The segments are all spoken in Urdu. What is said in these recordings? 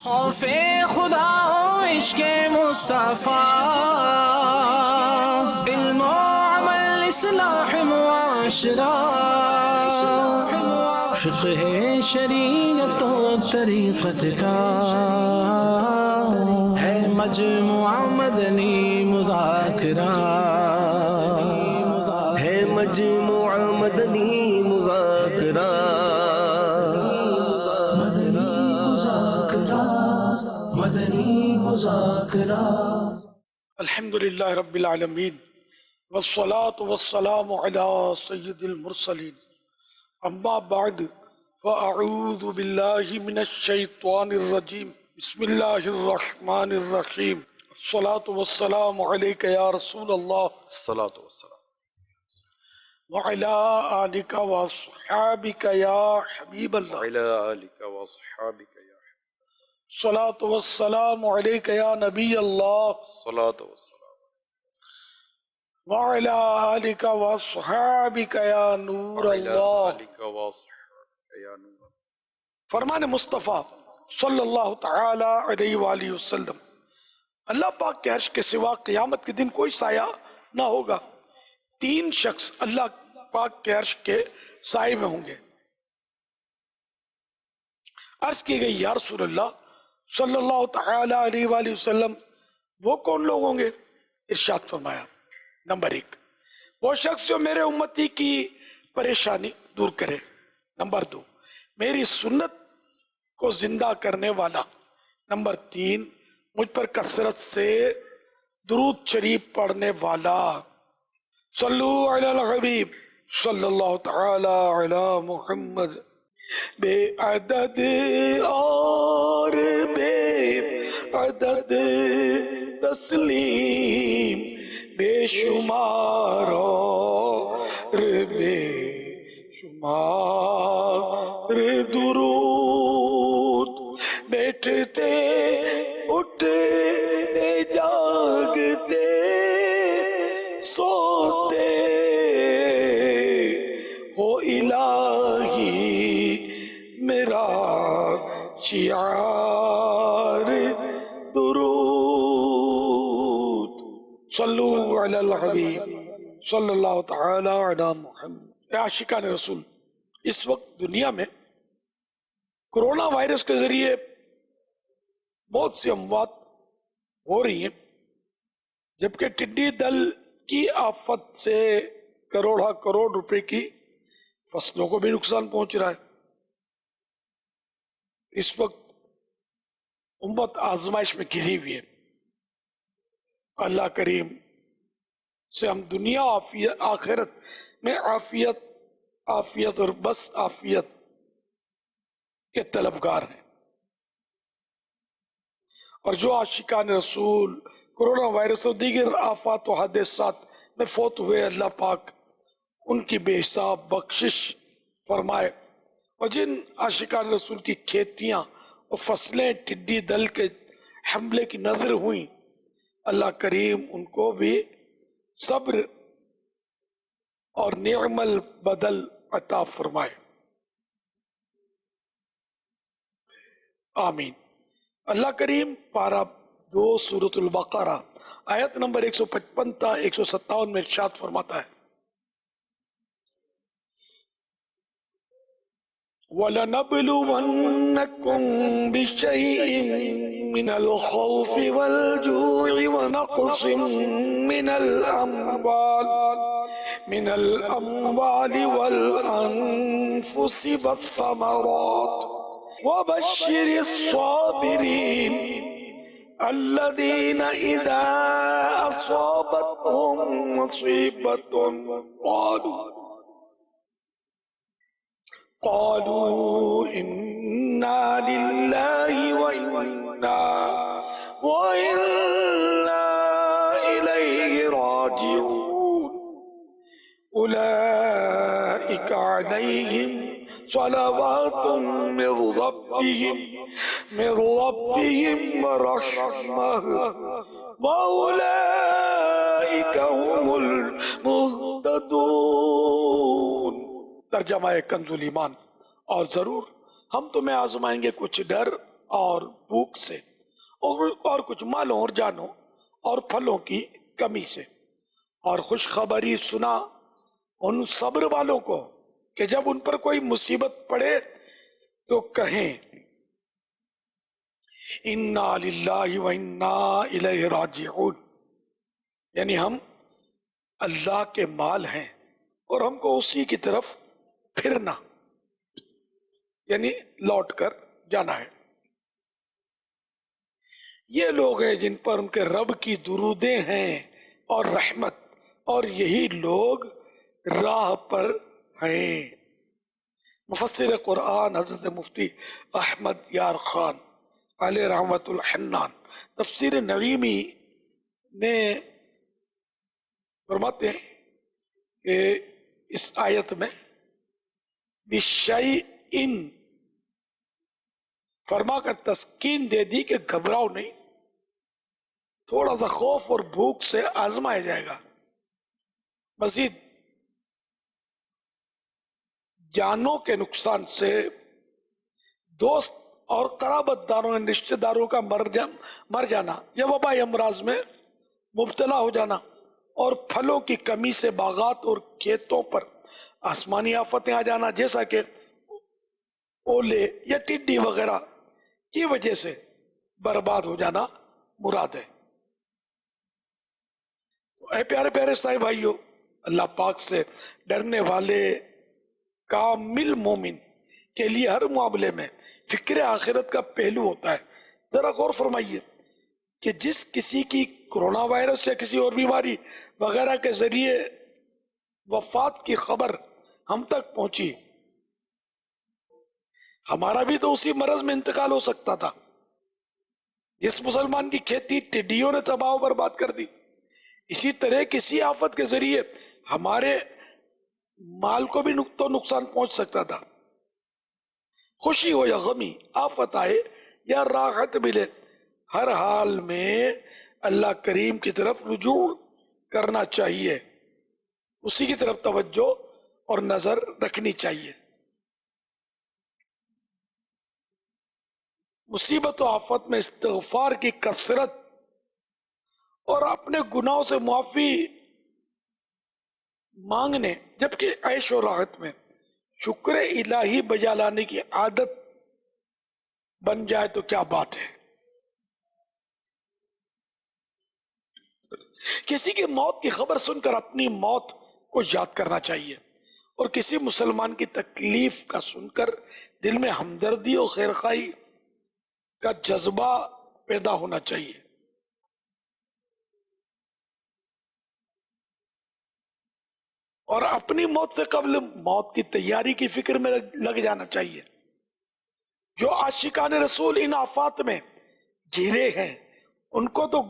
خوف خدا و عشق مصطفیٰ، علم و عمل اصلاح معاشرہ، فقہ شریعت و طریقت کا ہے مجموعہ مدنی مذاکرہ، ہے مجموعہ مدنی مذاکرہ، مدنی مذاکرہ۔ الحمدللہ رب العالمین والصلاة والسلام علی سید المرسلین، اما بعد فاعوذ باللہ من الشیطان الرجیم، بسم اللہ الرحمن الرحیم، الصلاة والسلام علیک یا رسول اللہ الصلاة والسلام وعلی آلک واصحابک یا حبیب اللہ، وعلى آلك وأصحابك يا حبيب الصلاة والسلام علیک یا نبی اللہ الصلاة والسلام وعلی آلک واصحابک یا نور وعلى اللہ۔ آلك وأصحابك يا نور فرمان مصطفیٰ صلی اللہ تعالی علیہ وآلہ وسلم، اللہ پاک کے عرش کے سوا قیامت کے دن کوئی سایہ نہ ہوگا۔ تین شخص اللہ پاک کے عرش کے سائے میں ہوں گے۔ عرض کی گئی یا رسول اللہ صلی اللہ تعالی علیہ وآلہ وسلم، وہ کون لوگ ہوں گے؟ ارشاد فرمایا، نمبر 1 وہ شخص جو میرے امتی کی پریشانی دور کرے، نمبر 2 میری سنت کو زندہ کرنے والا، نمبر 3 مجھ پر کثرت سے درود شریف پڑھنے والا۔ صلو علی الحبیب صلی اللہ تعالی علی محمد۔ بے عدد اور بے عدد تسلیم، بے شمار اور بے شمار درود، بیٹھتے اٹھتے جاگتے سوتے ہو الہی میرا شعار درود۔ صلو علی الحبیب صلی اللہ تعالی علی محمد۔ اے عاشقان رسول، اس وقت دنیا میں کرونا وائرس کے ذریعے بہت سی اموات ہو رہی ہیں، جبکہ ٹڈی دل کی آفت سے کروڑا کروڑ روپے کی فصلوں کو بھی نقصان پہنچ رہا ہے۔ اس وقت امت آزمائش میں گھری ہوئی ہے۔ اللہ کریم سے ہم دنیا عافیت، آخرت میں عافیت عافیت اور بس عافیت کے طلبگار ہیں، اور جو عاشقان رسول کرونا وائرس اور دیگر آفات و حادثات میں فوت ہوئے، اللہ پاک ان کی بے حساب بخشش فرمائے، اور جن عاشقان رسول کی کھیتیاں اور فصلیں ٹڈی دل کے حملے کی نظر ہوئیں، اللہ کریم ان کو بھی صبر اور نعم البدل عطا فرمائے، آمین۔ اللہ کریم پارہ 2 سورۃ البقرہ آیت نمبر 155 تا 157 میں ارشاد فرماتا ہے، وَلَنَبْلُوَنَّكُمْ بِشَيْءٍ مِّنَ الْخَوْفِ وَالْجُوعِ وَنَقْصٍ مِّنَ الْأَمْوَالِ وَالْأَنفُسِ وَالثَّمَرَاتِ وَبَشِّرِ الصَّابِرِينَ الَّذِينَ إِذَا أَصَابَتْهُم مُّصِيبَةٌ قالوا إنا لله وإنا إليه راجعون أولئك عليهم صلوات من ربهم ورحمة وأولئك هم المهتدون۔ ترجمہ کنز ایمان، اور ضرور ہم تمہیں آزمائیں گے کچھ ڈر اور بھوک سے، اور کچھ مالوں اور جانوں اور پھلوں کی کمی سے، اور خوشخبری سنا ان صبر والوں کو کہ جب ان پر کوئی مصیبت پڑے تو کہیں انا للہ و انا الیہ راجعون، یعنی ہم اللہ کے مال ہیں اور ہم کو اسی کی طرف پھرنا، یعنی لوٹ کر جانا ہے۔ یہ لوگ ہیں جن پر ان کے رب کی درودیں ہیں اور رحمت، اور یہی لوگ راہ پر ہیں۔ مفسر قرآن حضرت مفتی احمد یار خان علیہ رحمت الحنان تفسیر نغیمی نے فرماتے ہیں کہ اس آیت میں بِشَيْءٍ فرما کر تسکین دے دی کہ گھبراؤ نہیں، تھوڑا سا خوف اور بھوک سے آزمایا جائے گا، مزید جانوں کے نقصان سے، دوست اور قرابت داروں اور رشتہ داروں کا مر جانا یا وبائی امراض میں مبتلا ہو جانا، اور پھلوں کی کمی سے باغات اور کھیتوں پر آسمانی آفتیں آ جانا، جیسا کہ اولے یا ٹڈی وغیرہ کی وجہ سے برباد ہو جانا مراد ہے۔ تو اے پیارے پیارے سائے بھائیو، اللہ پاک سے ڈرنے والے کامل مومن کے لیے ہر معاملے میں فکر آخرت کا پہلو ہوتا ہے۔ ذرا غور فرمائیے کہ جس کسی کی کرونا وائرس یا کسی اور بیماری وغیرہ کے ذریعے وفات کی خبر ہم تک پہنچی، ہمارا بھی تو اسی مرض میں انتقال ہو سکتا تھا۔ جس مسلمان کی کھیتی ٹڈیوں نے تباہ و برباد کر دی، اسی طرح کسی آفت کے ذریعے ہمارے مال کو بھی تو نقصان پہنچ سکتا تھا۔ خوشی ہو یا غمی، آفت آئے یا راحت ملے، ہر حال میں اللہ کریم کی طرف رجوع کرنا چاہیے، اسی کی طرف توجہ اور نظر رکھنی چاہیے۔ مصیبت و آفت میں استغفار کی کثرت اور اپنے گناہوں سے معافی مانگنے، جبکہ عیش و راحت میں شکر الہی بجا لانے کی عادت بن جائے تو کیا بات ہے۔ کسی کی موت کی خبر سن کر اپنی موت کو یاد کرنا چاہیے، اور کسی مسلمان کی تکلیف کا سن کر دل میں ہمدردی اور خیرخواہی کا جذبہ پیدا ہونا چاہیے۔ اور اپنی موت سے قبل موت کی تیاری کی فکر میں لگ جانا چاہیے۔ جو عاشقان رسول ان آفات میں گھرے ہیں، ان کو تو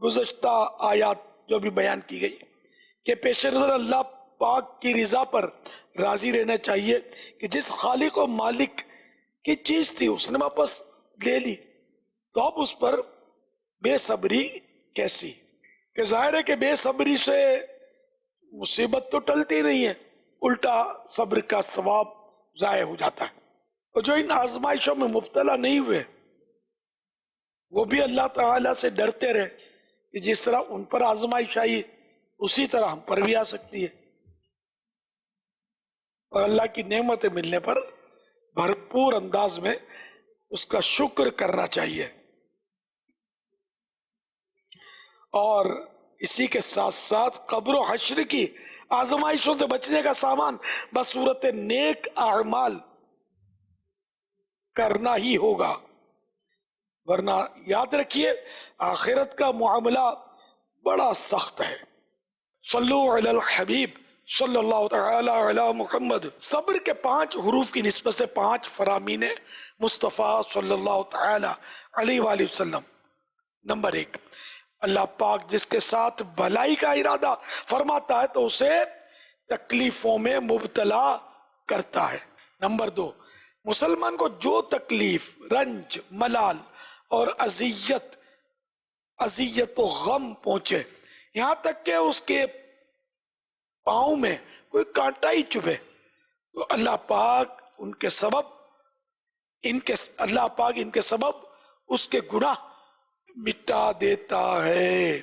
گزشتہ آیات جو بھی بیان کی گئی کہ پیش نظر اللہ پاک کی رضا پر راضی رہنا چاہیے کہ جس خالق و مالک کی چیز تھی اس نے واپس لے لی، تو اب اس پر بے صبری کیسی؟ کہ ظاہر ہے کہ بے صبری سے مصیبت تو ٹلتی نہیں ہے، الٹا صبر کا ثواب ضائع ہو جاتا ہے۔ اور جو ان آزمائشوں میں مبتلا نہیں ہوئے، وہ بھی اللہ تعالیٰ سے ڈرتے رہے کہ جس طرح ان پر آزمائش آئی اسی طرح ہم پر بھی آ سکتی ہے، اور اللہ کی نعمتیں ملنے پر بھرپور انداز میں اس کا شکر کرنا چاہیے۔ اور اسی کے ساتھ ساتھ قبر و حشر کی آزمائشوں سے بچنے کا سامان بصورت نیک اعمال کرنا ہی ہوگا، ورنہ یاد رکھیے آخرت کا معاملہ بڑا سخت ہے۔ صلو علی الحبیب صلی اللہ تعالی علی محمد۔ صبر کے 5 حروف کی نسبت سے 5 فرامین مصطفیٰ صلی اللہ تعالی علیہ وآلہ وسلم۔ نمبر 1، اللہ پاک جس کے ساتھ بھلائی کا ارادہ فرماتا ہے تو اسے تکلیفوں میں مبتلا کرتا ہے۔ نمبر 2، مسلمان کو جو تکلیف، رنج، ملال اور اذیت و غم پہنچے، یہاں تک کہ اس کے پاؤں میں کوئی کانٹا ہی چبھے، تو اللہ پاک ان کے سبب اللہ پاک ان کے سبب اس کے گناہ مٹا دیتا ہے۔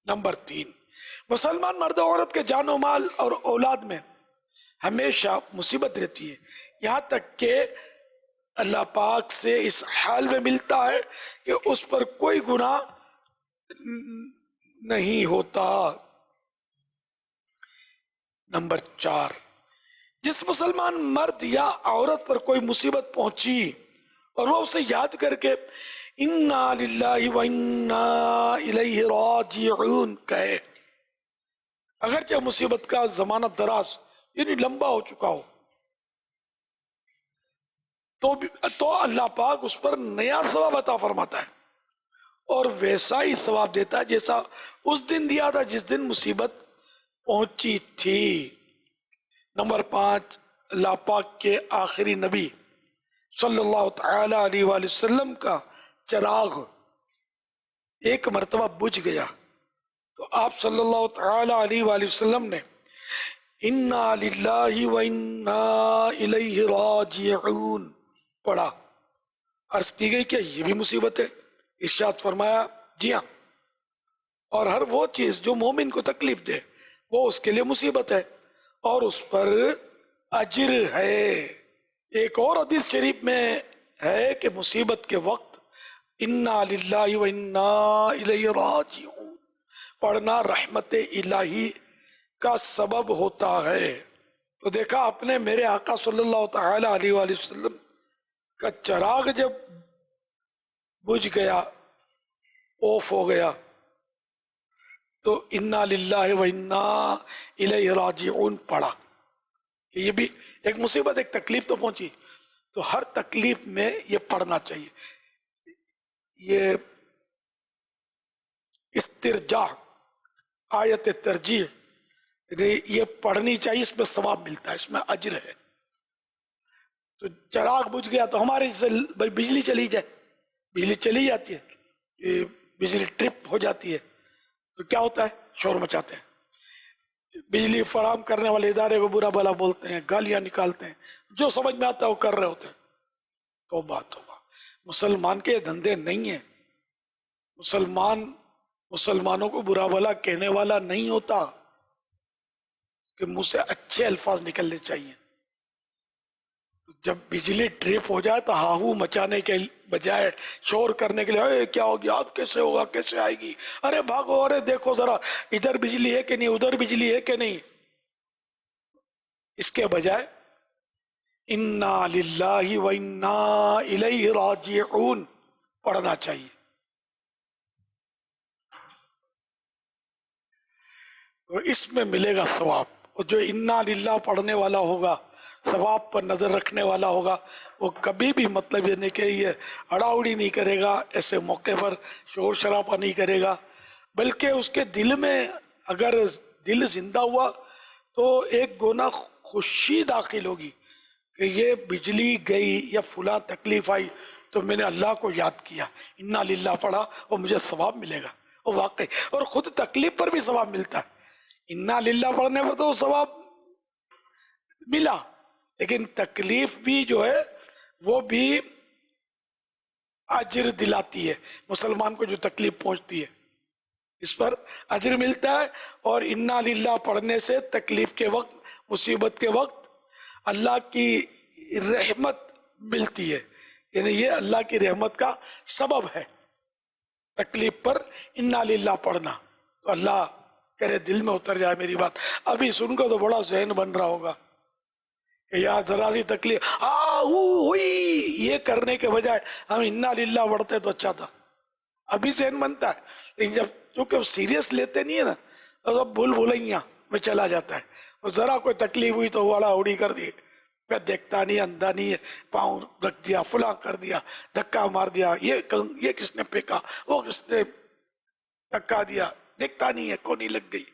نمبر 3، مسلمان مرد و عورت کے جان و مال اور اولاد میں ہمیشہ مصیبت رہتی ہے، یہاں تک کہ اللہ پاک سے اس حال میں ملتا ہے کہ اس پر کوئی گناہ نہیں ہوتا۔ نمبر 4، جس مسلمان مرد یا عورت پر کوئی مصیبت پہنچی اور وہ اسے یاد کر کے انا للہ و انا الیہ راجعون کہے، اگرچہ مصیبت کا زمانہ دراز یعنی لمبا ہو چکا ہو، تو اللہ پاک اس پر نیا ثواب عطا فرماتا ہے اور ویسا ہی ثواب دیتا ہے جیسا اس دن دیا تھا جس دن مصیبت پہنچی تھی۔ نمبر 5، اللہ پاک کے آخری نبی صلی اللہ تعالی علیہ وآلہ وسلم کا چراغ ایک مرتبہ بجھ گیا تو آپ صلی اللہ تعالی علیہ وآلہ وسلم نے انا للہ و انا الیہ راجعون پڑھا۔ عرض کی گئی کہ یہ بھی مصیبت ہے؟ ارشاد فرمایا جی ہاں، اور ہر وہ چیز جو مومن کو تکلیف دے وہ اس کے لیے مصیبت ہے اور اس پر اجر ہے۔ ایک اور حدیث شریف میں ہے کہ مصیبت کے وقت انا للہ و انا الیہ راجعون پڑھنا رحمت الہی کا سبب ہوتا ہے۔ تو دیکھا آپ نے، میرے آقا صلی اللہ تعالی علیہ وآلہ وسلم کا چراغ جب بجھ گیا، آف ہو گیا، تو انا للہ و انا الیہ راجعون پڑھا کہ یہ بھی ایک مصیبت، ایک تکلیف تو پہنچی، تو ہر تکلیف میں یہ پڑھنا چاہیے۔ یہ استرجاع، آیت ترجیح، یہ پڑھنی چاہیے، اس میں ثواب ملتا ہے، اس میں اجر ہے۔ تو چراغ بجھ گیا تو ہمارے بجلی چلی جائے، بجلی چلی جاتی ہے، بجلی ٹرپ ہو جاتی ہے تو کیا ہوتا ہے؟ شور مچاتے ہیں، بجلی فراہم کرنے والے ادارے کو برا بھلا بولتے ہیں، گالیاں نکالتے ہیں، جو سمجھ میں آتا ہے وہ کر رہے ہوتے ہیں۔ توبہ توبہ، مسلمان کے دھندے نہیں ہیں۔ مسلمانوں کو برا بھلا کہنے والا نہیں ہوتا کہ منہ سے اچھے الفاظ نکلنے چاہیے۔ جب بجلی ٹرپ ہو جائے تو ہاہو مچانے کے بجائے شور کرنے کے لیے اے کیا ہو گیا، اب کیسے ہوگا، کیسے آئے گی، ارے بھاگو، ارے دیکھو ذرا ادھر بجلی ہے کہ نہیں، ادھر بجلی ہے کہ نہیں، اس کے بجائے انا للہ و انا الیہ راجعون پڑھنا چاہیے۔ اس میں ملے گا ثواب، اور جو انا للہ پڑھنے والا ہوگا، ثواب پر نظر رکھنے والا ہوگا، وہ کبھی بھی مطلب یہ نہیں کہ یہ اڑاؤڑی نہیں کرے گا، ایسے موقع پر شور شرابہ نہیں کرے گا، بلکہ اس کے دل میں اگر دل زندہ ہوا تو ایک گونا خوشی داخل ہوگی کہ یہ بجلی گئی یا فلاں تکلیف آئی تو میں نے اللہ کو یاد کیا، انا للہ پڑھا اور مجھے ثواب ملے گا۔ اور واقعی، اور خود تکلیف پر بھی ثواب ملتا ہے، انا للہ پڑھنے پر تو ثواب ملا، لیکن تکلیف بھی جو ہے وہ بھی اجر دلاتی ہے، مسلمان کو جو تکلیف پہنچتی ہے اس پر اجر ملتا ہے۔ اور انا للہ پڑھنے سے تکلیف کے وقت، مصیبت کے وقت اللہ کی رحمت ملتی ہے، یعنی یہ اللہ کی رحمت کا سبب ہے، تکلیف پر انا للہ پڑھنا۔ تو اللہ کرے دل میں اتر جائے میری بات، ابھی سن کر تو بڑا ذہن بن رہا ہوگا کہ یار ذرا سی تکلیف ہوئی، یہ کرنے کے بجائے ہم انا للہ پڑھتے تو اچھا تھا، ابھی ذہن بنتا ہے۔ لیکن جب چونکہ سیریس لیتے نہیں ہے نا، تو بھول بھلائیاں میں چلا جاتا ہے، اور ذرا کوئی تکلیف ہوئی تو واڑا اڑی کر دی، میں دیکھتا نہیں، اندھا نہیں ہے، پاؤں رکھ دیا، فلاں کر دیا، دھکا مار دیا، یہ کس نے پھینکا، وہ کس نے دھکا دیا، دیکھتا نہیں ہے، کونی لگ گئی۔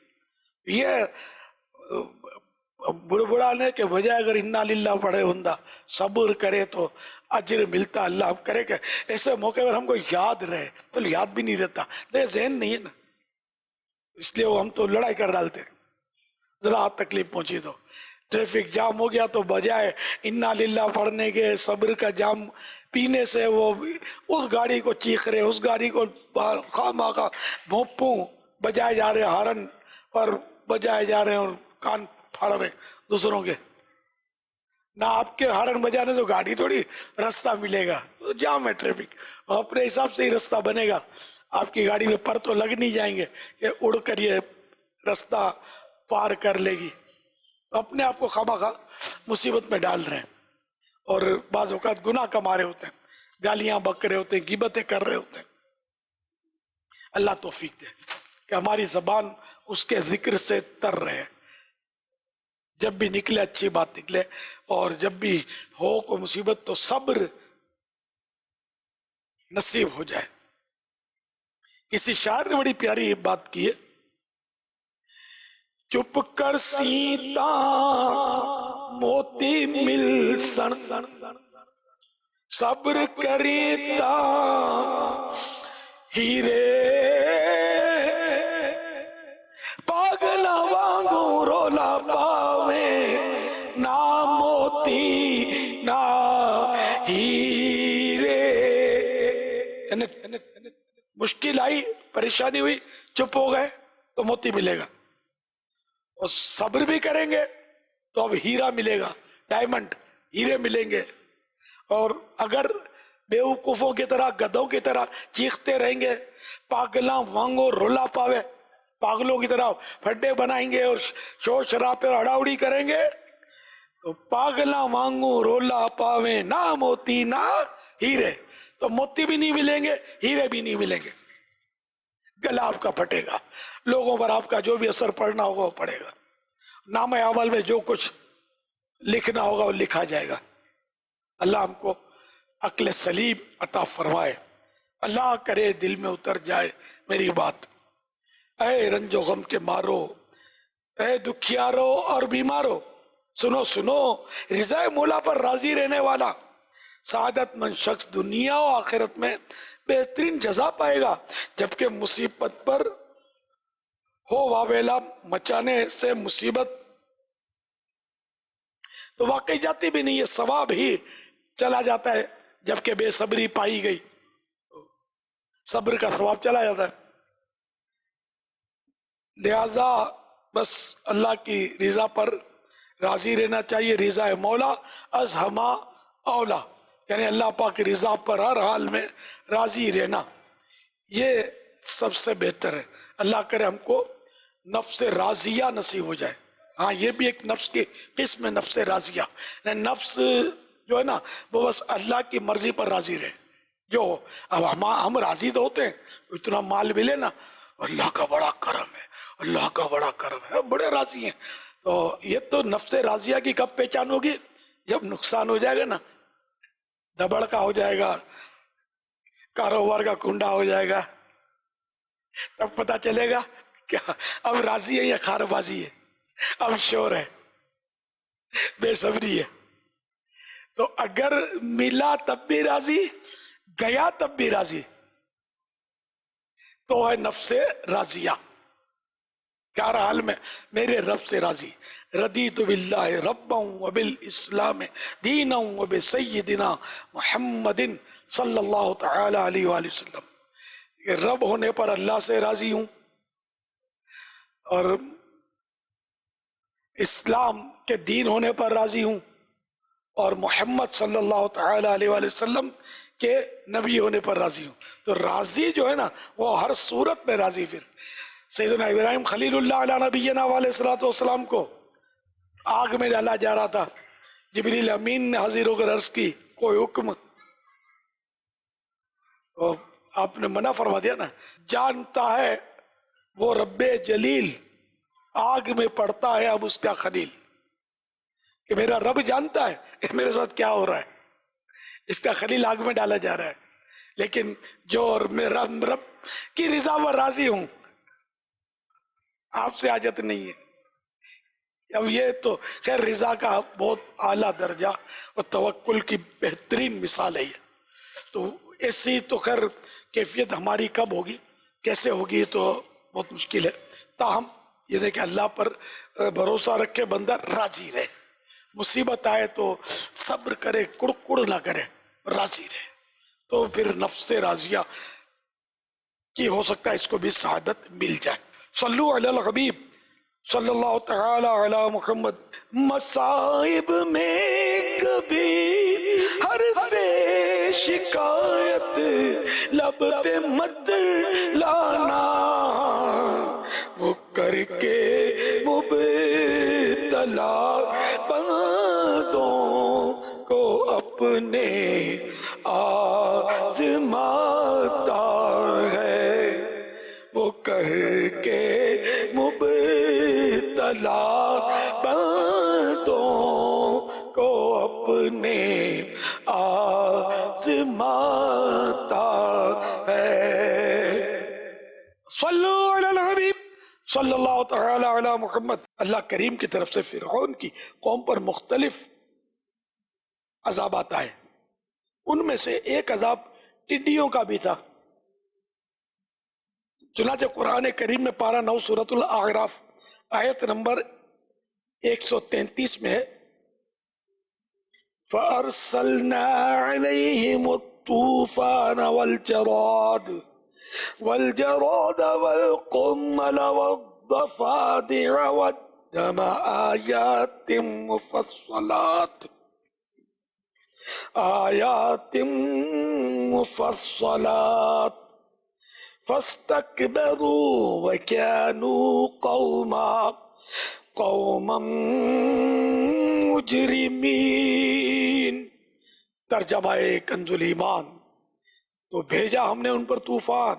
یہ بڑبڑانے کے بجائے اگر انا للہ پڑھے ہوندا، صبر کرے تو اجر ملتا۔ اللہ ہم کرے کہ ایسے موقع پر ہم کو یاد رہے، تو یاد بھی نہیں رہتا، ذہن نہیں ہے نا، اس لیے ہم تو لڑائی کر ڈالتے ذرا تکلیف پہنچی تو۔ ٹریفک جام ہو گیا تو بجائے انا للہ پڑھنے کے صبر کا جام پینے سے وہ اس گاڑی کو چیخ رہے، اس گاڑی کو خواہ کا بھونپوں بجائے جا رہے ہارن اور بجائے جا رہے ہیں اور کان پھاڑ رہے دوسروں کے. نہ آپ کے ہارن بجانے تو گاڑی تھوڑی راستہ ملے گا، جام ہے ٹریفک، اپنے حساب سے ہی راستہ بنے گا. آپ کی گاڑی میں پر تو لگ نہیں جائیں گے کہ اڑ کر یہ راستہ پار کر لے گی. اپنے آپ کو خواہ مصیبت میں ڈال رہے ہیں اور بعض اوقات گناہ کما رہے ہوتے ہیں، گالیاں بک رہے ہوتے ہیں، غیبتیں کر رہے ہوتے ہیں. اللہ توفیق دے کہ ہماری زبان اس کے ذکر سے تر رہے، جب بھی نکلے اچھی بات نکلے، اور جب بھی ہو کوئی مصیبت تو صبر نصیب ہو جائے. کسی شاعر نے بڑی پیاری بات کی ہے، چپ کر سیتا موتی مل سن، صبر کریتا ہیرے، پاگلا وانگو رولا پاوے نا موتی نا ہیرے. مشکل آئی، پریشانی ہوئی، چپ ہو گئے تو موتی ملے گا، اور صبر بھی کریں گے تو اب ہیرا ملے گا، ڈائمنڈ ہیرے ملیں گے. اور اگر بیوقوفوں کی طرح گدھوں کی طرح چیختے رہیں گے، پاگلاں وانگو رولا پاوے، پاگلوں کی طرح پھڈے بنائیں گے اور شور شرابے اور اڑاؤڑی کریں گے، تو پاگلاں وانگو رولا پاوے نہ موتی نہ ہیرے، تو موتی بھی نہیں ملیں گے، ہیرے بھی نہیں ملیں گے. گلا آپ کا پھٹے گا، لوگوں پر آپ کا جو بھی اثر پڑنا ہوگا وہ پڑے گا، نام عمل میں جو کچھ لکھنا ہوگا وہ لکھا جائے گا. اللہ ہم کو عقل سلیم عطا فرمائے. اللہ کرے دل میں اتر جائے میری بات. اے رنج و غم کے مارو، اے دکھیارو اور بیمارو، سنو سنو رضا مولا پر راضی رہنے والا سعادت مند شخص دنیا و آخرت میں بہترین جزا پائے گا، جبکہ مصیبت پر ہو واویلا مچانے سے مصیبت تو واقعی جاتی بھی نہیں ہے، ثواب ہی چلا جاتا ہے. جبکہ بے صبری پائی گئی، صبر کا ثواب چلا جاتا ہے. لہذا بس اللہ کی رضا پر راضی رہنا چاہیے. رضا مولا از ہما اولا، یعنی اللہ پاک کی رضا پر ہر حال میں راضی رہنا، یہ سب سے بہتر ہے. اللہ کرے ہم کو نفس راضیہ نصیب ہو جائے. ہاں یہ بھی ایک نفس کی قسم ہے، نفس راضیہ. نفس جو ہے نا وہ بس اللہ کی مرضی پر راضی رہے. جو اب ہم راضی تو ہوتے ہیں، اتنا مال ملے نا، اللہ کا بڑا کرم ہے، اللہ کا بڑا کرم ہے، بڑے راضی ہیں. تو یہ تو نفس راضیہ کی کب پہچان ہوگی؟ جب نقصان ہو جائے گا نا، دبڑ کا ہو جائے گا، کاروبار کا کنڈا ہو جائے گا، تب پتا چلے گا کیا اب راضی ہے یا خار بازی ہے، اب شور ہے، بے صبری ہے. تو اگر ملا تب بھی راضی، گیا تب بھی راضی، تو ہے نفس راضیہ. کیا حال میں میرے رب سے راضی. رضیت باللہ ربا وبالاسلام دینا وبسیدنا محمد صلی اللہ تعالی علیہ وآلہ وسلم. رب ہونے پر اللہ سے راضی ہوں، اور اسلام کے دین ہونے پر راضی ہوں، اور محمد صلی اللہ تعالی علیہ وآلہ وسلم کے نبی ہونے پر راضی ہوں. تو راضی جو ہے نا وہ ہر صورت میں راضی. پھر سیدنا ابراہیم خلیل اللہ علیہ نبینا علیہ الصلوۃ والسلام کو آگ میں ڈالا جا رہا تھا، جبریل امین نے حاضر ہو کر عرض کی کوئی حکم، آپ نے منع فرما دیا نا. جانتا ہے وہ رب جلیل آگ میں پڑتا ہے اب اس کا خلیل، کہ میرا رب جانتا ہے کہ میرے ساتھ کیا ہو رہا ہے، اس کا خلیل آگ میں ڈالا جا رہا ہے. لیکن جو میں رب کی رضا پر راضی ہوں، آپ سے حاجت نہیں ہے. اب یہ تو خیر رضا کا بہت اعلیٰ درجہ اور توکل کی بہترین مثال ہے یہ. تو ایسی تو خیر کیفیت ہماری کب ہوگی، کیسے ہوگی، تو بہت مشکل ہے. تاہم یعنی کہ اللہ پر بھروسہ رکھے بندہ راضی رہے، مصیبت آئے تو صبر کرے، کڑ نہ کرے، راضی رہے، تو پھر نفس راضیہ کی ہو سکتا ہے اس کو بھی سعادت مل جائے۔ صلو علی الحبیب صلی اللہ تعالی علی محمد۔ مصائب میں کبھی حرف شکایت لب پہ مت لانا، وہ کر کے مبتلا بندوں کو اپنے آزماتا ہے، وہ کر کے مبتلا بندوں کو اپنے آزماتا ہے۔ صلو علی الحبیب صلی اللہ تعالی علی محمد۔ اللہ کریم کی طرف سے فرعون کی قوم پر مختلف عذابات آئے، ان میں سے ایک عذاب ٹڈیوں کا بھی تھا۔ چنانچہ قرآن کریم میں پارہ 9 سورۃ الاعراف آیت نمبر 133 میں ہے فَأَرْسَلْنَا عَلَيْهِمُ الطُّوفَانَ وَالْجَرَادَ وَالْقُمَّلَ وَالضَّفَادِعَ وَالدَّمَ آيَاتٍ مُفَصَّلَاتٍ فَاسْتَكْبَرُوا وَكَانُوا قَوْمًا مُجْرِمِينَ۔ ترجمہ کنز الایمان۔ تو بھیجا ہم نے ان پر طوفان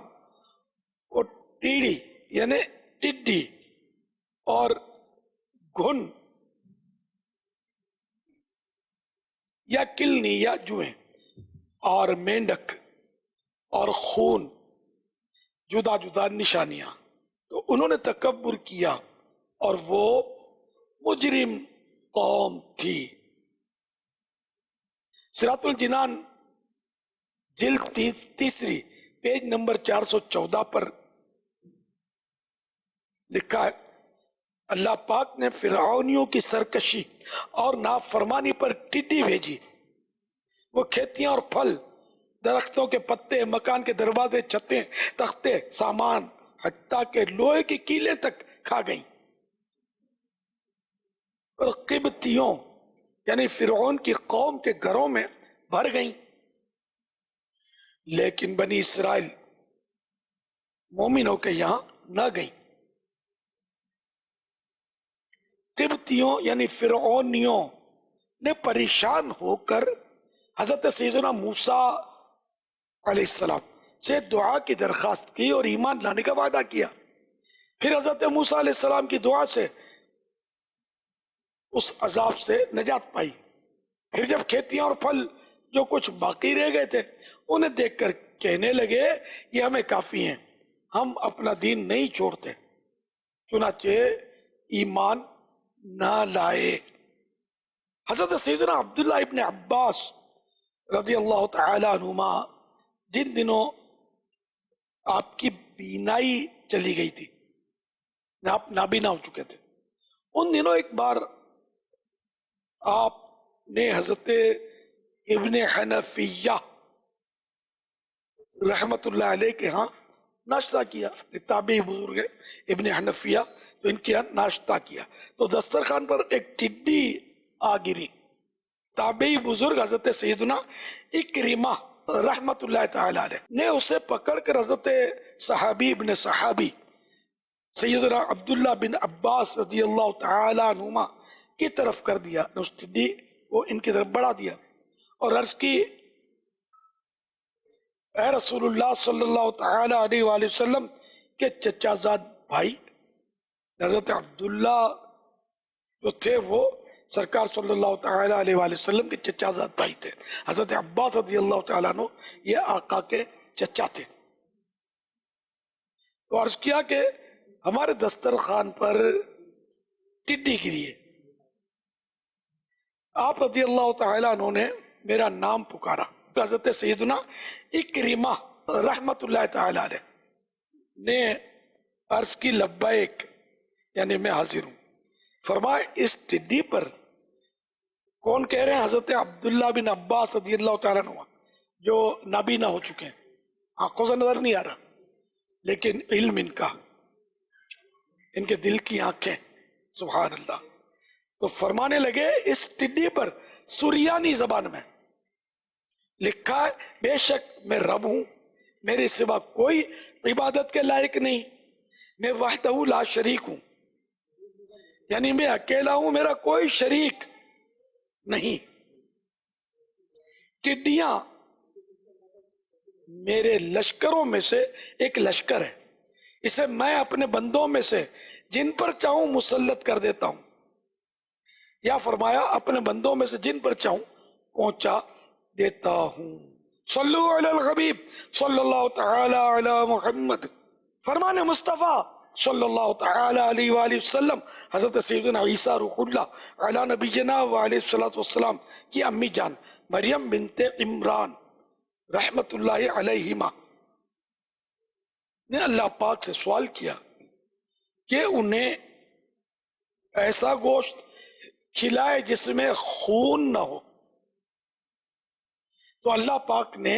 اور ٹیڑی یعنی ٹڈی اور گھن یا کلنی یا جوئیں اور مینڈک اور خون، جدا جدا نشانیاں، تو انہوں نے تکبر کیا اور وہ مجرم قوم تھی۔ صراط الجنان جلد 3 پیج نمبر 414 پر لکھا ہے اللہ پاک نے فرعونیوں کی سرکشی اور نافرمانی پر ٹڈی بھیجی، وہ کھیتیاں اور پھل، درختوں کے پتے، مکان کے دروازے، چھتیں، تختے، سامان، حتیٰ کہ لوہے کی کیلیں تک کھا گئیں، اور قبطیوں یعنی فرعون کی قوم کے گھروں میں بھر گئیں، لیکن بنی اسرائیل مومنوں کے یہاں نہ گئیں۔ قبطیوں یعنی فرعونیوں نے پریشان ہو کر حضرت سیدنا موسیٰ علیہ السلام سے دعا کی درخواست کی اور ایمان لانے کا وعدہ کیا۔ پھر حضرت موسیٰ علیہ السلام کی دعا سے اس عذاب سے نجات پائی۔ پھر جب کھیتیاں اور پھل جو کچھ باقی رہ گئے تھے انہیں دیکھ کر کہنے لگے یہ ہمیں کافی ہیں، ہم اپنا دین نہیں چھوڑتے، چنانچہ ایمان نہ لائے۔ حضرت سیدنا عبداللہ ابن عباس رضی اللہ تعالی عنہما جن دنوں آپ کی بینائی چلی گئی تھی، آپ نابینا ہو چکے تھے، ان دنوں ایک بار آپ نے حضرت ابن حنفیہ رحمت اللہ علیہ کے ہاں ناشتہ کیا، تابعی بزرگ ہے ابن حنفیہ، تو ان کے ہاں ناشتہ کیا تو دسترخوان پر ایک ٹڈی آ گری۔ تابعی بزرگ حضرت سیدنا اکرمہ رحمت اللہ تعالی علیہ نے اسے پکڑ کر حضرت صحابی ابن صحابی سیدنا عبداللہ بن عباس رضی اللہ تعالی عنہما کی طرف کر دیا، اس ٹڈی کو ان کی طرف بڑھا دیا اور عرض کی اے رسول اللہ صلی اللہ تعالی علیہ وآلہ وسلم کے چچا زاد بھائی حضرت عبداللہ جو تھے وہ سرکار صلی اللہ تعالی علیہ وآلہ وسلم کے چچا زاد بھائی تھے، حضرت عباس رضی اللہ تعالیٰ عنہ یہ آقا کے چچا تھے۔ تو عرض کیا کہ ہمارے دسترخوان پر ٹڈی گری ہے، آپ رضی اللہ تعالیٰ عنہ نے میرا نام پکارا، حضرت سیدنا اکرمہ رحمت اللہ تعالی علیہ نے عرض کی لبیک یعنی میں حاضر ہوں. فرمایا اس ٹڈی پر کون کہہ رہے ہیں؟ حضرت عبداللہ بن عباس رضی اللہ تعالیٰ عنہ جو نابینا ہو چکے ہیں، آنکھوں سے نظر نہیں آ رہا لیکن علم ان کا، ان کے دل کی آنکھیں، سبحان اللہ. تو فرمانے لگے اس ٹڈی پر سریانی زبان میں لکھا ہے بے شک میں رب ہوں، میرے سوا کوئی عبادت کے لائق نہیں، میں وحدہ لا شریک ہوں، یعنی میں اکیلا ہوں، میرا کوئی شریک نہیں. ٹڈیاں میرے لشکروں میں سے ایک لشکر ہے، اسے میں اپنے بندوں میں سے جن پر چاہوں مسلط کر دیتا ہوں، یا فرمایا اپنے بندوں میں سے جن پر چاہوں پہنچا دیتا ہوں. صلو علی الحبیب صلی اللہ تعالی علی محمد. فرمان مصطفیٰ صلی اللہ تعالی علیہ وآلہ وسلم حضرت سیدنا عیسیٰ روح اللہ علی نبینا وعلیہ الصلوۃ والسلام کی امی جان مریم بنت عمران رحمت اللہ علیہما نے اللہ پاک سے سوال کیا کہ انہیں ایسا گوشت کھلائے جس میں خون نہ ہو. تو اللہ پاک نے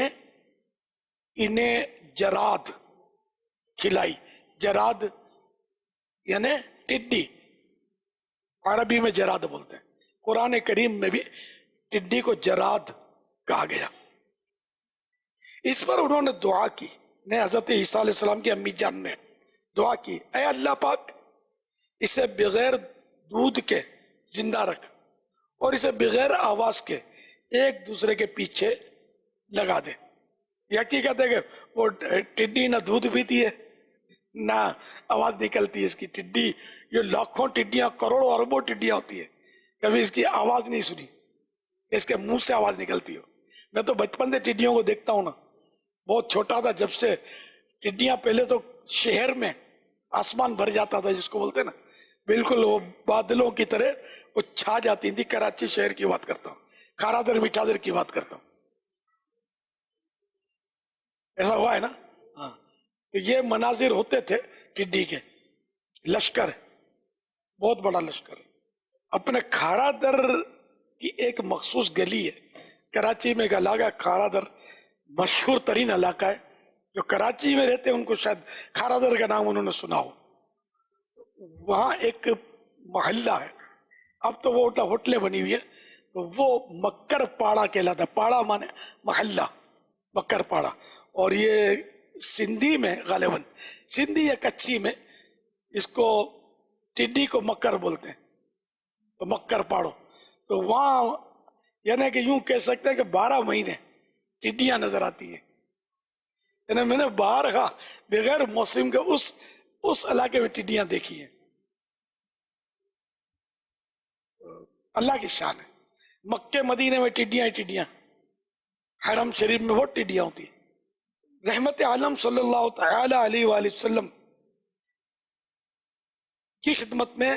انہیں جراد کھلائی. جراد یعنی ٹڈی، عربی میں جراد بولتے ہیں، قرآن کریم میں بھی ٹڈی کو جراد کہا گیا. اس پر انہوں نے دعا کی، نے حضرت عیسیٰ علیہ السلام کی امی جان نے دعا کی، اے اللہ پاک اسے بغیر دودھ کے زندہ رکھ اور اسے بغیر آواز کے ایک دوسرے کے پیچھے لگا دے. یہ حقیقت ہے کہ وہ ٹڈی نہ دودھ پیتی ہے نہ آواز نکلتی ہے. اس کی ٹڈی جو لاکھوں ٹڈیاں، کروڑوں اربوں ٹڈیاں ہوتی ہے، کبھی اس کی آواز نہیں سنی اس کے منہ سے آواز نکلتی ہو. میں تو بچپن سے ٹڈیوں کو دیکھتا ہوں نا، بہت چھوٹا تھا جب سے ٹڈیاں، پہلے تو شہر میں آسمان بھر جاتا تھا جس کو بولتے ہیں نا، بالکل وہ بادلوں کی طرح وہ چھا جاتی تھی. کراچی شہر کی بات کرتا ہوں، کھارادر میٹھادر کی بات کرتا ہوں. ایسا ہوا ہے نا؟ ہاں. تو یہ مناظر ہوتے تھے ٹڈی کے. لشکر بہت بڑا لشکر ہے. اپنے کھارادر کی ایک مخصوص گلی ہے کراچی میں، ایک علاقہ ہے کھارادر، مشہور ترین علاقہ ہے. جو کراچی میں رہتے ہیں ان کو شاید کھارادر کا نام انہوں نے سنا ہو. وہاں ایک محلہ ہے، اب تو وہ ہوٹلیں بنی ہوئی ہے، وہ مکر پاڑا کہلاتا ہے. پاڑا مانے محلہ، مکر پاڑا. اور یہ سندھی میں غالباً، سندھی یا کچھی میں اس کو ٹڈی کو مکر بولتے ہیں، تو مکر پاڑو. تو وہاں یعنی کہ یوں کہہ سکتے ہیں کہ 12 مہینے ٹڈیاں نظر آتی ہیں. یعنی میں نے باہر بغیر موسم کے اس علاقے میں ٹڈیاں دیکھی ہیں. اللہ کی شان ہے. مکے مدینے میں ٹڈیاں ہی ٹڈیاں، حرم شریف میں بہت ٹڈیاں ہوتی ہیں. رحمت عالم صلی اللہ تعالی علیہ وآلہ وسلم کی خدمت میں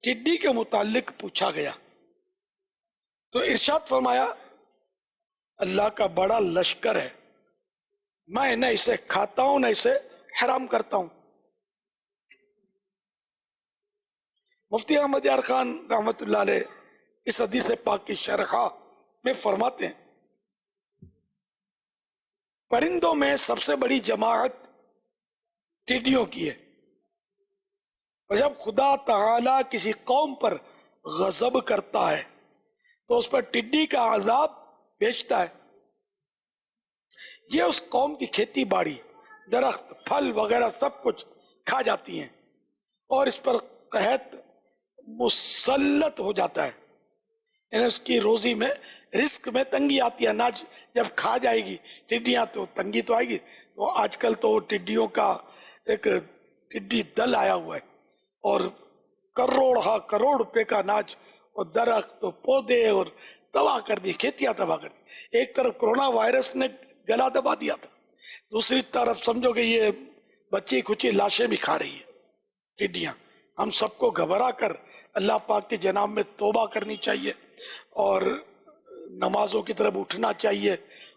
ٹڈی کے متعلق پوچھا گیا تو ارشاد فرمایا اللہ کا بڑا لشکر ہے، میں نہ اسے کھاتا ہوں نہ اسے حرام کرتا ہوں. مفتی احمد یار خان رحمت اللہ علیہ اس حدیث پاک کی شرح میں فرماتے ہیں پرندوں میں سب سے بڑی جماعت ٹڈیوں کی ہے، اور جب خدا تعالی کسی قوم پر غضب کرتا ہے تو اس پر ٹڈی کا عذاب بھیجتا ہے. یہ اس قوم کی کھیتی باڑی، درخت، پھل وغیرہ سب کچھ کھا جاتی ہیں اور اس پر قحط مسلط ہو جاتا ہے. یعنی اس کی روزی میں، رزق میں تنگی آتی ہے. اناج جب کھا جائے گی ٹڈیاں تو تنگی تو آئے گی. تو آج کل تو ٹڈیوں کا ایک ٹڈی دل آیا ہوا ہے اور کروڑ روپے کا اناج اور درخت اور پودے اور تباہ کر دی، کھیتیاں تباہ کر دی. ایک طرف کرونا وائرس نے گلا دبا دیا تھا، دوسری طرف سمجھو کہ یہ بچی کچی لاشیں بھی کھا رہی ہے ٹڈیاں. ہم سب کو گھبرا کر اللہ پاک کے جناب میں توبہ کرنی چاہیے اور نمازوں کی طرف اٹھنا چاہیے،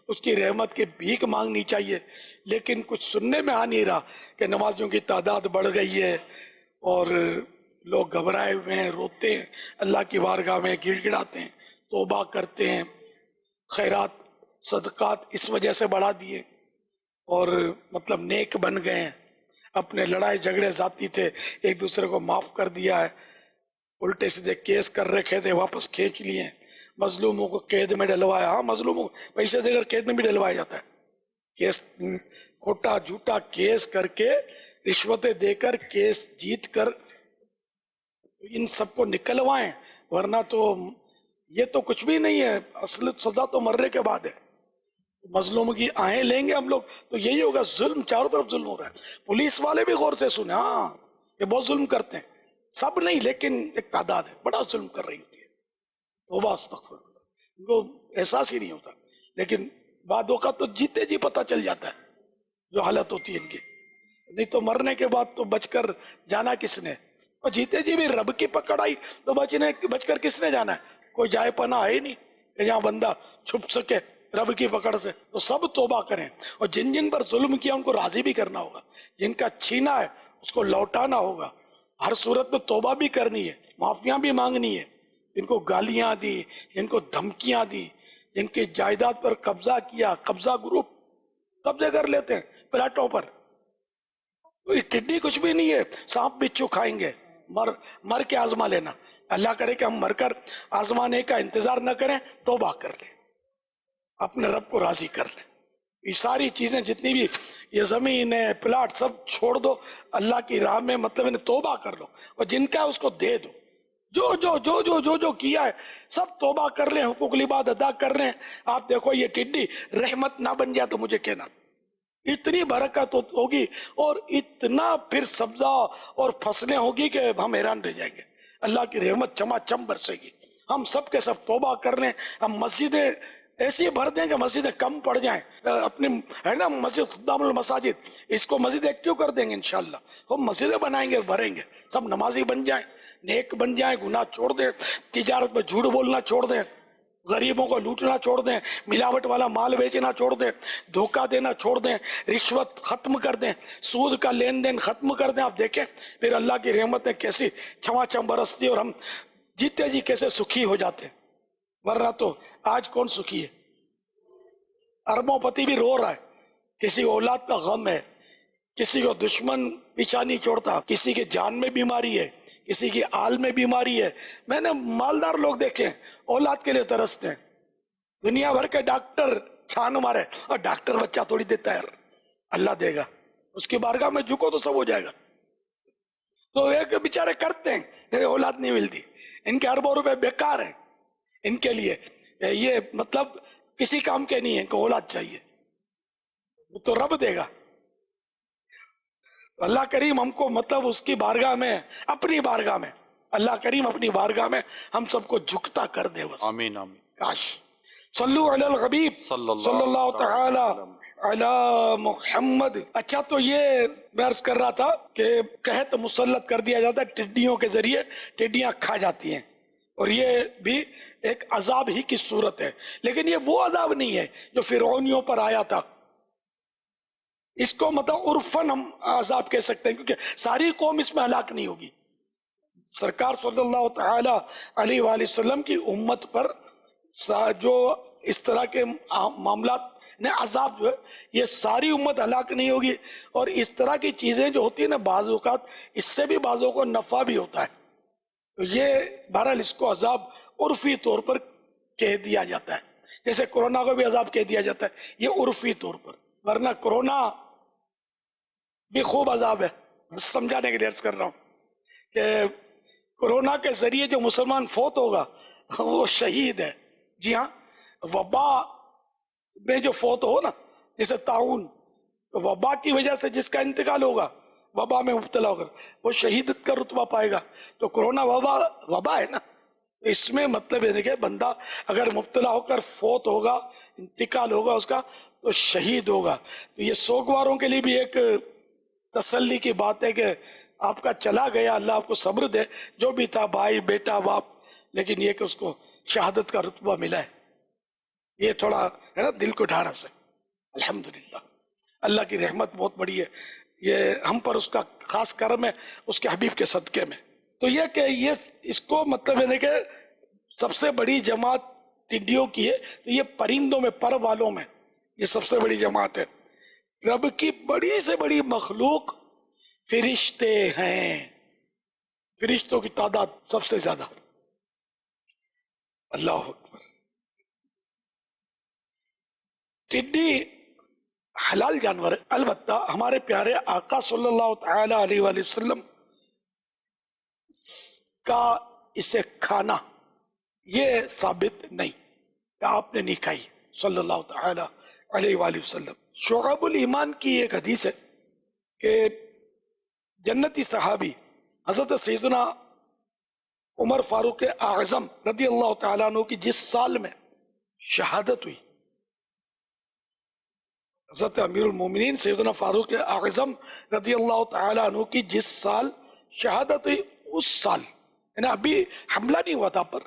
اس کی رحمت کی بھیک مانگنی چاہیے. لیکن کچھ سننے میں آ نہیں رہا کہ نمازیوں کی تعداد بڑھ گئی ہے اور لوگ گھبرائے ہوئے ہیں، روتے ہیں، اللہ کی بارگاہ میں گڑ گڑاتے ہیں، توبہ کرتے ہیں، خیرات صدقات اس وجہ سے بڑھا دیے اور مطلب نیک بن گئے ہیں، اپنے لڑائی جھگڑے ذاتی تھے ایک دوسرے کو معاف کر دیا ہے، الٹے سیدھے کیس کر رکھے تھے واپس کھینچ لیے ہیں، مظلوموں کو قید میں ڈلوایا. ہاں مظلوموں کو پیسے دے کر قید میں بھی ڈلوایا جاتا ہے، کیس کھوٹا جھوٹا کیس کر کے رشوتیں دے کر کیس جیت کر ان سب کو نکلوائیں، ورنہ تو یہ تو کچھ بھی نہیں ہے، اصل سزا تو مرنے کے بعد ہے. مظلوموں کی آہیں لیں گے ہم لوگ تو یہی ہوگا. ظلم چاروں طرف ظلم ہو رہا ہے. پولیس والے بھی غور سے سنیں، ہاں یہ بہت ظلم کرتے ہیں، سب نہیں لیکن ایک تعداد ہے بڑا ظلم کر رہی ہوتی ہے. توبہ استغفر اللہ، ان کو احساس ہی نہیں ہوتا، لیکن بعد اوقات تو جیتے جی پتہ چل جاتا ہے جو حالت ہوتی ہے ان کی. نہیں تو مرنے کے بعد تو بچ کر جانا کس نے، اور جیتے جی بھی رب کی پکڑ آئی تو بچ کر کس نے جانا ہے. کوئی جائے پناہ ہے ہی نہیں کہ جہاں بندہ چھپ سکے رب کی پکڑ سے. تو سب توبہ کریں، اور جن جن پر ظلم کیا ان کو راضی بھی کرنا ہوگا، جن کا چھینا ہے اس کو لوٹانا ہوگا. ہر صورت میں توبہ بھی کرنی ہے، معافیاں بھی مانگنی ہے. جن کو گالیاں دی، جن کو دھمکیاں دی، جن کی جائیداد پر قبضہ کیا، قبضہ گروپ قبضے کر لیتے ہیں پلاٹوں پر. کوئی ٹڈی کچھ بھی نہیں ہے، سانپ بچھو کھائیں گے. مر کے آزما لینا. اللہ کرے کہ ہم مر کر آزمانے کا انتظار نہ کریں، توبہ کر لیں، اپنے رب کو راضی کر لیں. یہ ساری چیزیں جتنی بھی یہ زمین ہے پلاٹ سب چھوڑ دو اللہ کی راہ میں، مطلب انہیں توبہ کر لو، اور جن کا ہے اس کو دے دو. جو جو جو جو جو جو کیا ہے سب توبہ کر لیں، حقوق العباد ادا کر لیں. آپ دیکھو یہ ٹڈی رحمت نہ بن جائے تو مجھے کہنا، اتنی برکت ہوگی اور اتنا پھر سبزہ اور فصلیں ہوگی کہ ہم حیران رہ جائیں گے. اللہ کی رحمت چما چم برسے گی. ہم سب کے سب توبہ کر لیں. ہم مسجدیں ایسی بھر دیں کہ مسجدیں کم پڑ جائیں. اپنی ہے نا مسجد خدام المساجد، اس کو مسجد ایکٹیو کر دیں گے انشاءاللہ. ہم مسجدیں بنائیں گے، بھریں گے، سب نمازی بن جائیں، نیک بن جائیں، گناہ چھوڑ دیں، تجارت میں جھوٹ بولنا چھوڑ دیں، غریبوں کو لوٹنا چھوڑ دیں، ملاوٹ والا مال بیچنا چھوڑ دیں، دھوکہ دینا چھوڑ دیں، رشوت ختم کر دیں، سود کا لین دین ختم کر دیں. آپ دیکھیں پھر اللہ کی رحمتیں کیسی چھما چھم برستی اور ہم جیتے جی کیسے سکھی ہو جاتے ہیں. ورنہ تو آج کون سکھی ہے؟ اربوں پتی بھی رو رہا ہے، کسی کو اولاد کا غم ہے، کسی کو دشمن پیچھا نہیں چھوڑتا، کسی کے جان میں بیماری ہے، کسی کی آل میں بیماری ہے. میں نے مالدار لوگ دیکھے ہیں اولاد کے لیے ترستے ہیں. دنیا بھر کے ڈاکٹر چھان مارے اور ڈاکٹر بچہ تھوڑی دیتا ہے، اللہ دے گا. اس کی بارگاہ میں جھکو تو سب ہو جائے گا. تو ایک بیچارے کرتے ہیں، اولاد نہیں ملتی، ان کے اربوں روپے بیکار ہیں. ان کے لیے یہ مطلب کسی کام کے نہیں ہے کہ اولاد چاہیے، وہ تو رب دے گا. اللہ کریم ہم کو مطلب اس کی بارگاہ میں، اپنی بارگاہ میں، اللہ کریم اپنی بارگاہ میں ہم سب کو جھکتا کر دے. بس آمین آمین. کاش. صلو علی الحبیب صلی اللہ تعالی علی محمد. اچھا تو یہ میں عرض کر رہا تھا کہ قحط مسلط کر دیا جاتا ہے ٹڈیوں کے ذریعے، ٹڈیاں کھا جاتی ہیں، اور یہ بھی ایک عذاب ہی کی صورت ہے. لیکن یہ وہ عذاب نہیں ہے جو فرعونیوں پر آیا تھا. اس کو مطلب عرفاً ہم عذاب کہہ سکتے ہیں، کیونکہ ساری قوم اس میں ہلاک نہیں ہوگی. سرکار صلی اللہ تعالی علیہ وآلہ وسلم کی امت پر جو اس طرح کے معاملات نے عذاب جو ہے یہ ساری امت ہلاک نہیں ہوگی. اور اس طرح کی چیزیں جو ہوتی ہیں نا بعض اوقات اس سے بھی بعضوں کو نفع بھی ہوتا ہے. تو یہ بہرحال اس کو عذاب عرفی طور پر کہہ دیا جاتا ہے، جیسے کورونا کو بھی عذاب کہہ دیا جاتا ہے، یہ عرفی طور پر. ورنہ کورونا بھی خوب عذاب ہے. سمجھانے کے لیے عرض کر رہا ہوں کہ کورونا کے ذریعے جو مسلمان فوت ہوگا وہ شہید ہے. جی ہاں، وبا میں جو فوت ہو نا، جیسے طاعون، تو وبا کی وجہ سے جس کا انتقال ہوگا، وبا میں مبتلا ہوگا، وہ شہیدت کا رتبہ پائے گا. تو کورونا وبا ہے نا، اس میں مطلب یہ کہ بندہ اگر مبتلا ہو کر فوت ہوگا، انتقال ہوگا اس کا، تو شہید ہوگا. تو یہ سوگواروں کے لیے بھی ایک تسلی کی بات ہے کہ آپ کا چلا گیا، اللہ آپ کو صبر دے، جو بھی تھا بھائی بیٹا باپ، لیکن یہ کہ اس کو شہادت کا رتبہ ملا ہے. یہ تھوڑا ہے نا دل کو ڈھارس ہے. الحمدللہ اللہ کی رحمت بہت بڑی ہے، یہ ہم پر اس کا خاص کرم ہے اس کے حبیب کے صدقے میں. تو یہ کہ یہ اس کو مطلب ہے کہ سب سے بڑی جماعت ٹڈیوں کی ہے، تو یہ پرندوں میں، پر والوں میں یہ سب سے بڑی جماعت ہے۔ رب کی بڑی سے بڑی مخلوق فرشتے ہیں، فرشتوں کی تعداد سب سے زیادہ۔ اللہ اکبر۔ ٹڈی حلال جانور ہے، البتہ ہمارے پیارے آقا صلی اللہ تعالی علیہ وآلہ وسلم کا اسے کھانا یہ ثابت نہیں کہ آپ نے نہیں کھائی صلی اللہ تعالی علیہ وآلہ وسلم۔ شعب الایمان کی ایک حدیث ہے کہ جنتی صحابی حضرت سیدنا عمر فاروق اعظم رضی اللہ تعالیٰ عنہ کی جس سال میں شہادت ہوئی، حضرت امیر المومنین سیدنا فاروق اعظم رضی اللہ تعالیٰ عنہ کی جس سال شہادت ہوئی، اس سال یعنی ابھی حملہ نہیں ہوا تھا پر،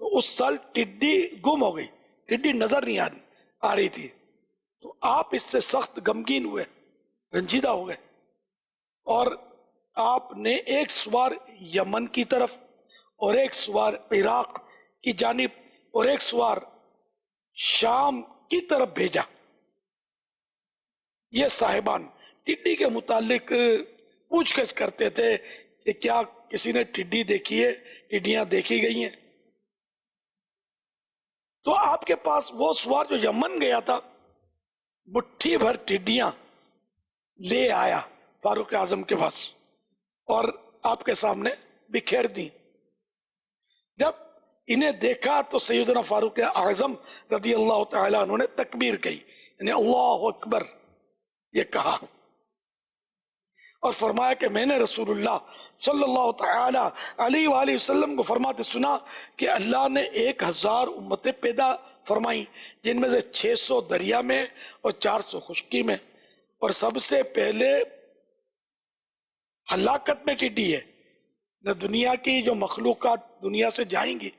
تو اس سال ٹڈی گم ہو گئی، ٹڈی نظر نہیں آ رہی تھی، تو آپ اس سے سخت غمگین ہوئے، رنجیدہ ہو گئے، اور آپ نے ایک سوار یمن کی طرف اور ایک سوار عراق کی جانب اور ایک سوار شام کی طرف بھیجا۔ یہ صاحبان ٹڈی کے متعلق پوچھ گچھ کرتے تھے کہ کیا کسی نے ٹڈی دیکھی ہے، ٹڈیاں دیکھی گئی ہیں؟ تو آپ کے پاس وہ سوار جو یمن گیا تھا مٹھی بھر ٹڈیاں لے آیا فاروق اعظم کے پاس اور آپ کے سامنے بکھیر دی۔ جب انہیں دیکھا تو سیدنا فاروق اعظم رضی اللہ تعالیٰ عنہ نے تکبیر کہی، یعنی اللہ اکبر یہ کہا، اور فرمایا کہ میں نے رسول اللہ صلی اللہ تعالی علیہ وآلہ وسلم کو فرماتے سنا کہ اللہ نے 1000 امتیں پیدا فرمائیں، جن میں سے 600 دریا میں اور 400 خشکی میں، اور سب سے پہلے ہلاکت میں ٹڈی ہے۔ دنیا کی جو مخلوقات دنیا سے جائیں گی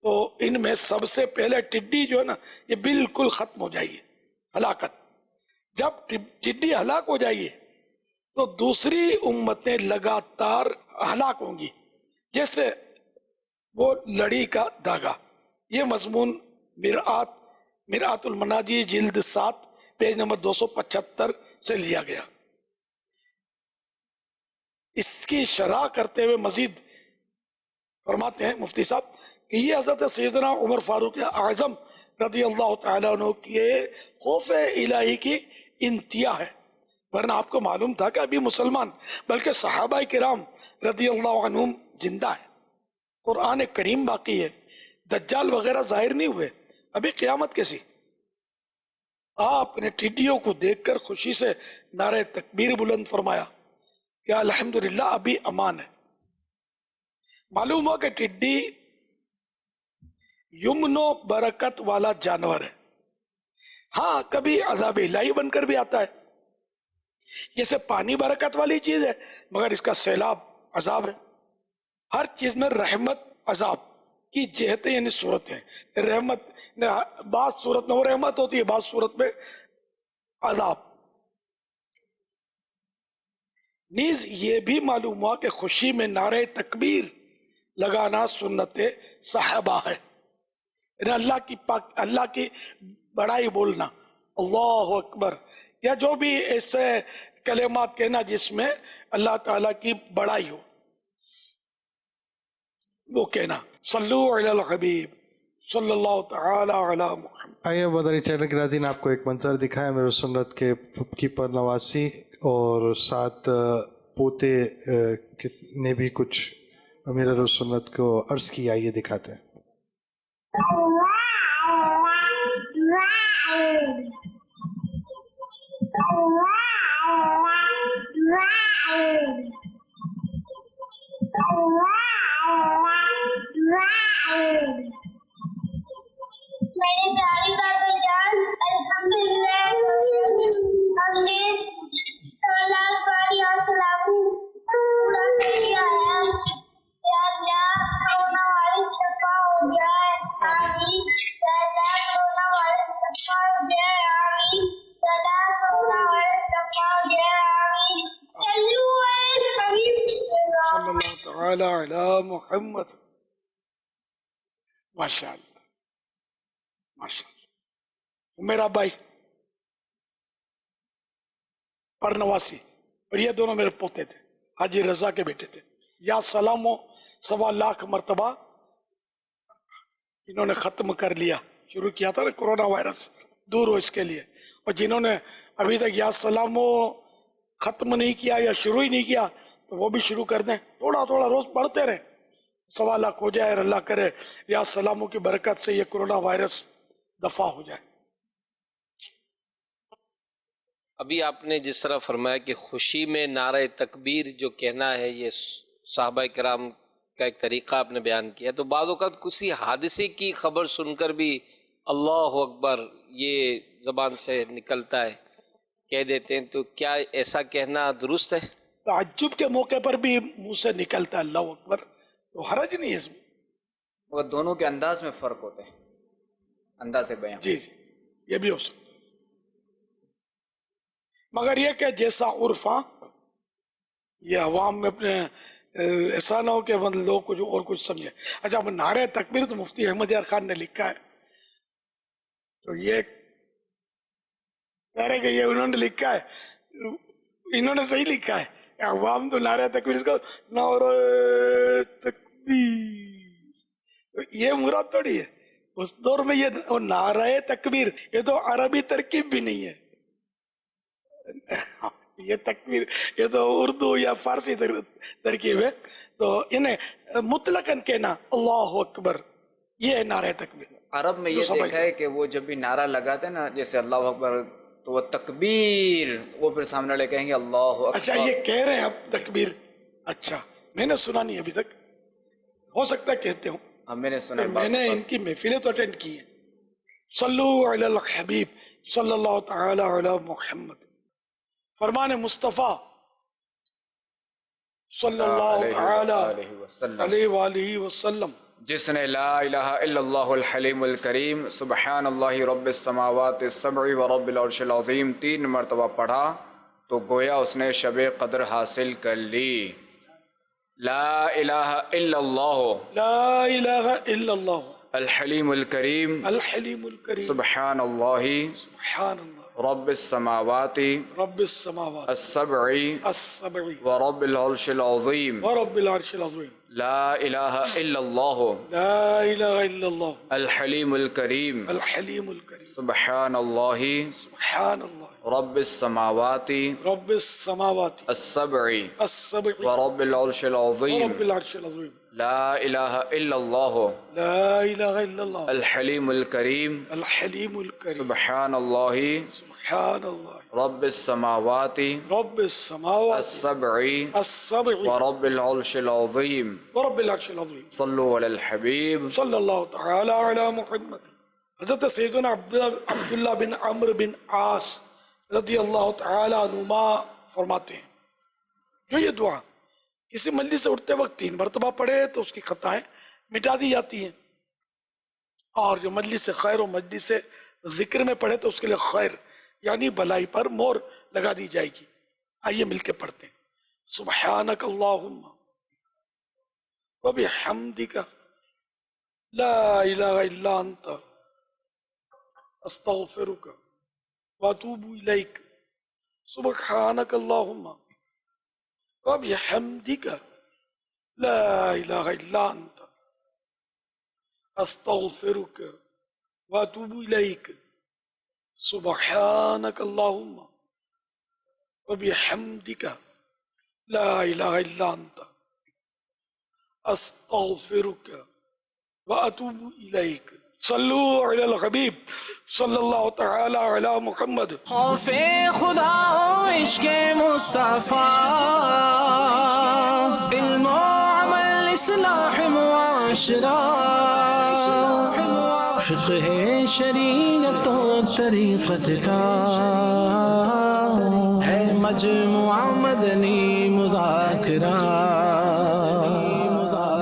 تو ان میں سب سے پہلے ٹڈی جو ہے نا یہ بالکل ختم ہو جائے گی، ہلاکت۔ جب ٹڈی ہلاک ہو جائے گی تو دوسری امتیں لگاتار ہلاک ہوں گی، جیسے وہ لڑی کا دھاگا۔ یہ مضمون مرآت المناجی جلد 7 پیج نمبر 275 سے لیا گیا۔ اس کی شرح کرتے ہوئے مزید فرماتے ہیں مفتی صاحب کہ یہ حضرت سیدنا عمر فاروق اعظم رضی اللہ تعالیٰ عنہ کی خوف الہی کی انتہا ہے، ورنہ آپ کو معلوم تھا کہ ابھی مسلمان بلکہ صحابہ کرام رضی اللہ عنہم زندہ ہیں، قرآن کریم باقی ہے، دجال وغیرہ ظاہر نہیں ہوئے، ابھی قیامت کیسی؟ آپ نے ٹڈیوں کو دیکھ کر خوشی سے نعرہ تکبیر بلند فرمایا کہ الحمدللہ ابھی امان ہے۔ معلوم ہوا کہ ٹڈی یمن و برکت والا جانور ہے، ہاں کبھی عذاب الہی بن کر بھی آتا ہے، جیسے پانی برکت والی چیز ہے مگر اس کا سیلاب عذاب ہے۔ ہر چیز میں رحمت عذاب کی جہتیں یعنی صورتیں، رحمت بعض صورت میں وہ رحمت ہوتی ہے، بعض صورت میں عذاب۔ نیز یہ بھی معلوم ہوا کہ خوشی میں نعرہ تکبیر لگانا سنت صحابہ ہے، یعنی اللہ کی بڑائی بولنا، اللہ اکبر، یا جو بھی ایسے کلمات کہنا جس میں اللہ تعالیٰ کی بڑائی ہو وہ کہنا۔ صلو علی الحبیب صلی اللہ تعالی علی محمد۔ آئیے مدنی چینل کے ناظرین آپ کو ایک منظر دکھایا میرے سنت کی پرنواسی، اور ساتھ پوتے نے بھی کچھ امیر سنت کو عرض کیا، آئیے دکھاتے ہیں۔ میرے پیاری بابا جان الحمدللہ ہم نے سولہ پڑھی اور سلام پورا کر لیا ہے۔ یا اللہ کورونا وائرس دفع ہو جائے، آمین۔ یا اللہ کورونا وائرس دفع ہو جائے، آمین۔ یا اللہ کورونا وائرس دفع ہو جائے، آمین۔ صلو علی الحبیب۔ تعالی علی محمد. ماشاء اللہ ماشاء اللہ. میرا بھائی پرنواسی اور یہ دونوں میرے پوتے تھے, حاجی رضا کے بیٹے تھے. یا سلامو 1.25 لاکھ مرتبہ انہوں نے ختم کر لیا. شروع کیا تھا نا کرونا وائرس, دور ہو اس کے لیے. اور جنہوں نے ابھی تک یا سلامو ختم نہیں کیا یا شروع ہی نہیں کیا تو وہ بھی شروع کر دیں. تھوڑا تھوڑا روز پڑھتے رہیں, 1.25 لاکھ ہو جائے. اور اللہ کرے یا سلاموں کی برکت سے یہ کرونا وائرس دفع ہو جائے. ابھی آپ نے جس طرح فرمایا کہ خوشی میں نعرہ تکبیر جو کہنا ہے یہ صحابہ کرام کا ایک طریقہ آپ نے بیان کیا, تو بعض اوقات کسی حادثے کی خبر سن کر بھی اللہ اکبر یہ زبان سے نکلتا ہے, کہہ دیتے ہیں, تو کیا ایسا کہنا درست ہے؟ تعجب کے موقع پر بھی منہ سے نکلتا ہے اللہ اکبر, تو حرج نہیں ہے اس میں. مگر دونوں کے انداز میں فرق ہوتا ہے, انداز بیان. جی جی یہ بھی ہو سکتا, مگر یہ کہ جیسا عرف, یہ عوام میں اپنے ایسا نہ ہو کہ مطلب لوگ کچھ اور کچھ سمجھے. اچھا نعرہ تکبیر تو مفتی احمد یار خان نے لکھا ہے, تو یہ کہہ رہے کہ یہ انہوں نے لکھا ہے, انہوں نے صحیح لکھا ہے. عوام تو نعرہ تکبیر اس کا نعرہ تکبیر یہ مراد تھوڑی ہے. اس دور میں یہ نعرہ تکبیر یہ تو عربی ترکیب بھی نہیں ہے. یہ تکبیر یہ تو اردو یا فارسی ترکیب ہے. تو انہیں مطلقاً کہنا اللہ اکبر یہ ہے نعرہ تکبیر. عرب میں یہ دیکھا ہے کہ وہ جب بھی نعرہ لگاتے ہیں نا, جیسے اللہ اکبر, تو وہ تکبیر, وہ پھر سامنے والے کہیں گے اللہ اکبر. اچھا یہ کہہ رہے ہیں اب تکبیر. اچھا میں نے سنا نہیں ابھی تک, ہو سکتا ہے کہتے ہوں. میں نے سنا, میں نے ان کی محفلیں تو اٹینڈ کی ہیں. صلو علی الحبیب صلی اللہ تعالی علی محمد. فرمان مصطفیٰ صلی اللہ تعالی علیہ وآلہ وسلم. جس نے لا الہ الا اللہ الحلیم الکریم سبحان اللہ رب السماوات السبع و رب العرش العظیم 3 مرتبہ پڑھا تو گویا اس نے شب قدر حاصل کر لی. لا الہ الا اللہ لا الہ الا اللہ الحلیم الکریم الحلیم الکریم سبحان اللہ سبحان اللہ رب السماوات رب السماوات السبع السبع و رب العرش العظیم ورب العرش العظیم. لا الہ الا اللہ لا الہ الا اللہ الحلیم الکریم الحلیم الکریم سبحان اللہ سبحان اللہ رب السماوات رب السماوات السبع السبع ورب العرش العظیم. ورب العرش العظیم. لا الہ الا اللہ لا الہ الا اللہ الحلیم الکریم الحلیم الکریم سبحان اللہ سبحان اللہ رب السماوات رب السماوات السبع السبع ورب العرش العظیم. ورب العرش العظیم. صلو علی الحبیب صلی اللہ تعالی علی محمد. حضرت سیدنا عبداللہ بن عمرو بن عاص رضی اللہ تعالی عنہما فرماتے ہیں, جو یہ دعا کسی مجلس سے اٹھتے وقت 3 مرتبہ پڑھے تو اس کی خطائیں مٹا دی جاتی ہیں, اور جو مجلس سے خیر و مجلس سے ذکر میں پڑھے تو اس کے لیے خیر یعنی بھلائی پر مہر لگا دی جائے گی. آئیے مل کے پڑھتے ہیں. سبحانک اللہم وبحمدک لا الہ الا انت استغفرک واتوب الیک. سبحانک اللہم وبحمدک لا الہ الا انت استغفرک واتوب الیک. سبحانک اللہم وبحمدک لا الہ الا انت استغفرک واتوب الیک. صلو علی الحبیب صلی اللہ تعالی علی محمد. خوف خدا و عشق مصطفیٰ, علم و عمل اصلاح معاشرہ, فقہ شریعت و طریقت کا ہے مجموعہ مدنی مذاکرہ,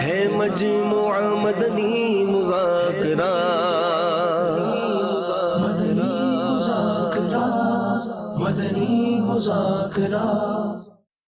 ہے مجموعہ مدنی مذاکرہ. مدنی مذاکرہ